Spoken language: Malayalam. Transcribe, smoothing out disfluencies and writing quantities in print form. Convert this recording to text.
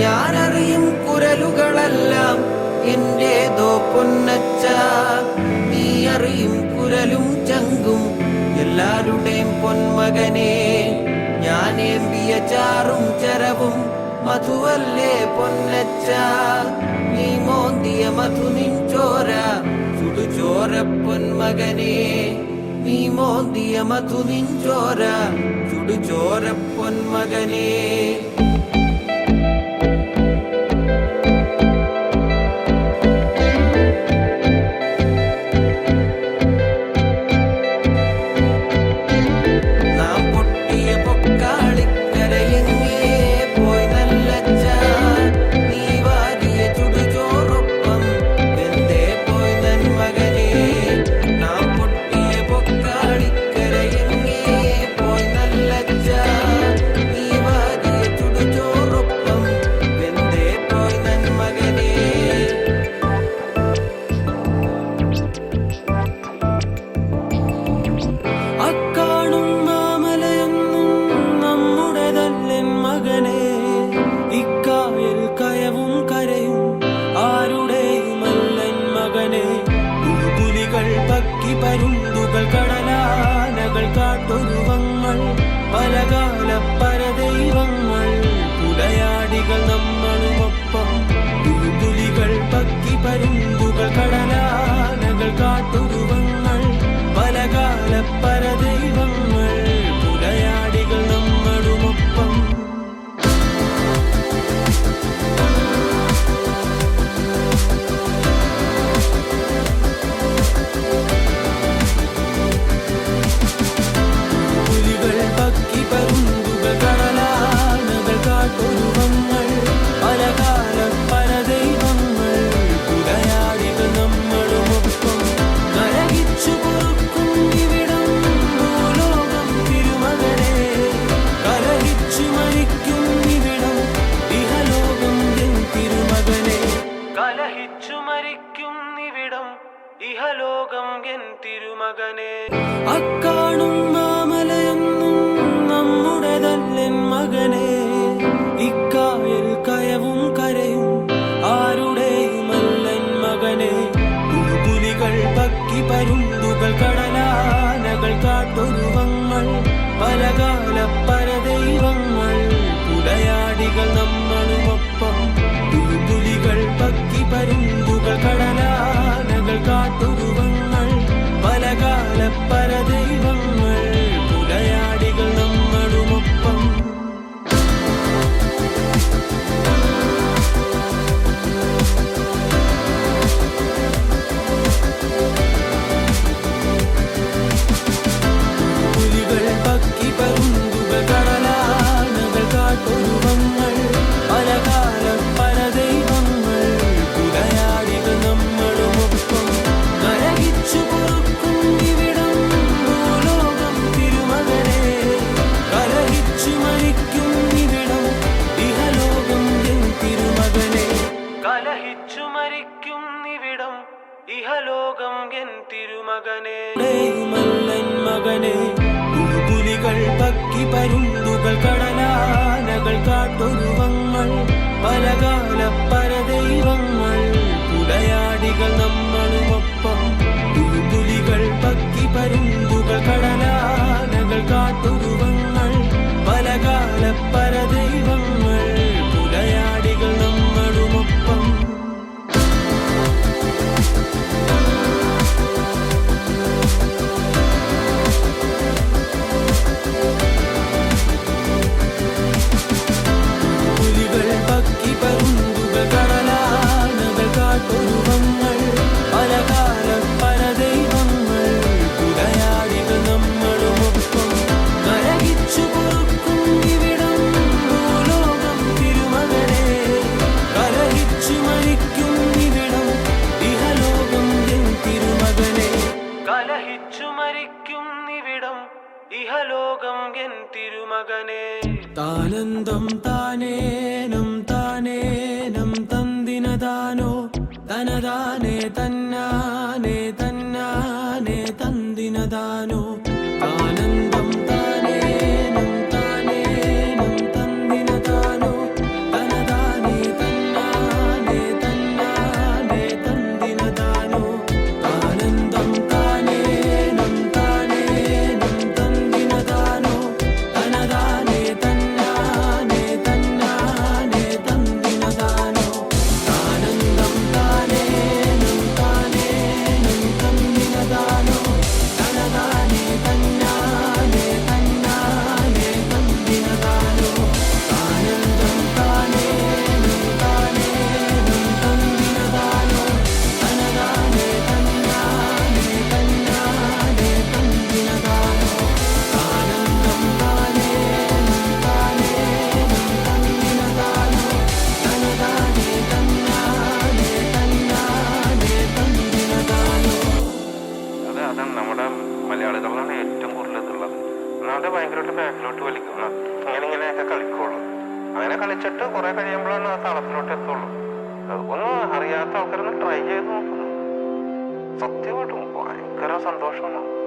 ഞാനറിയും കുരലുകളെല്ലാം എന്റേതോ പൊന്നച്ച. നീ അറിയും കുരലും ചങ്കും എല്ലാരുടെയും പൊന്മകനെ. ഞാനേമ്പിയ ചാറും ചരവും മധുവല്ലേ പൊന്നച്ച. നീ മോന്തിയ മധു നിൻചോര ചുടുചോര പൊന്മകനെ. നീ മോന്തിയ മധു നിൻചോര ചുടുചോര പൊന്മകനെ. പരുന്തുകൾ കടലാനകൾ കാട്ടൊരുവങ്ങൾ പലകാല പരദൈവങ്ങൾ പുലയാടികൾ നമ്മളുമൊപ്പം. പുലികൾ പക്കി പരുന്തുകൾ കടലാനകൾ കാട്ടൊരുവങ്ങൾ പലകാല പരദൈവങ്ങൾ പുലയാടികൾ നമ്മളുമൊപ്പം. ഇഹലോകം എൻ തിരുമകനെ. അക്കാണും മാമലയൊന്നും നമ്മുടെതല്ലെൻ മകനെ. ഇക്കായൽ കയവും കരയും ആരുടെയുമല്ലൻ മകനെ. പുലികൾ പക്കി പരുന്തുകൾ കടലാനകൾ കാട്ടൊരുവങ്ങൾ പലകാല പരദൈവങ്ങൾ പുലയാടികൾ നമ്മളുമൊപ്പം. പുലികൾ പക്കി പരുന്തുകൾ കടലാനകൾ കാട്ടൊരുവങ്ങൾ പലകാല പരദൈവങ്ങൾ പുലയാടികൾ നമ്മളുമൊപ്പം. പുലികൾ പക്കി പരുന്തുകൾ കടലാനകൾ കാട്ടൊരുവങ്ങൾ പലകാല പരദൈവങ്ങൾ പുലയാടികൾ നമ്മളുമൊപ്പം. കരകിച്ചു പൊറുക്കും ഇവിടം ഭൂലോകം തിരുമകനെ. കലഹിച്ചു മരിക്കും ഇവിടം ഇഹലോകം എൻ തിരുമകനെ. കലഹിച്ചു മരിക്കും ഇവിടം ഇഹലോകം എൻ തിരുമകനെ. മല്ലൻ മകനെ. പുലികൾ പക്കി പരുന്തുകൾ കടലാനകൾ കാട്ടൊരുവങ്ങൾ പലകാല പരദൈവങ്ങൾ പുലയാടികൾ നമ്മളുമൊപ്പം. പുലികൾ പക്കി പരുന്തുകൾ കടലാനകൾ കാട്ടൊരുവങ്ങൾ പലകാല പരദൈവങ്ങൾ പുലയാടികൾ നമ്മളുമൊപ്പം. പുലികൾ പക്കി പരുന്തുകൾ കടലാനകൾ കാട്ടൊരുവങ്ങൾ പലകാല പരദൈവങ്ങൾ പുലയാടികൾ നമ്മളുമൊപ്പം. കരകിച്ചു പൊറുക്കും ഇവിടം ഭൂലോകം തിരുമകനെ. കലഹിച്ചു മരിക്കും ഇവിടം ഇഹലോകം എൻ തിരുമകനെ. കലഹിച്ചു മരിക്കും ഇവിടം ഇഹലോകം എൻ തിരുമകനെ. താനന്തം താനേനം താനേനം തന്തിനതാനോ തനതാനേ തന്നാനേ തന്നാനേ തന്തിനതാനോ. താനന്തം താനേനം താനേനം തന്തിനതാനോ തനതാനേ ഒന്നാമത് ഭയങ്കരമായിട്ട് ബാക്കിലോട്ട് വലിക്കും. ഇങ്ങനെയൊക്കെ കളിക്കുള്ളൂ. അങ്ങനെ കളിച്ചിട്ട് കുറെ കഴിയുമ്പോഴാണ് ആ താളത്തിലോട്ട് എത്തുള്ളൂ. ഒന്നും അറിയാത്ത ആൾക്കാരൊന്ന് ട്രൈ ചെയ്ത് നോക്കുന്നു. സത്യമായിട്ടും ഭയങ്കര സന്തോഷമാണ്.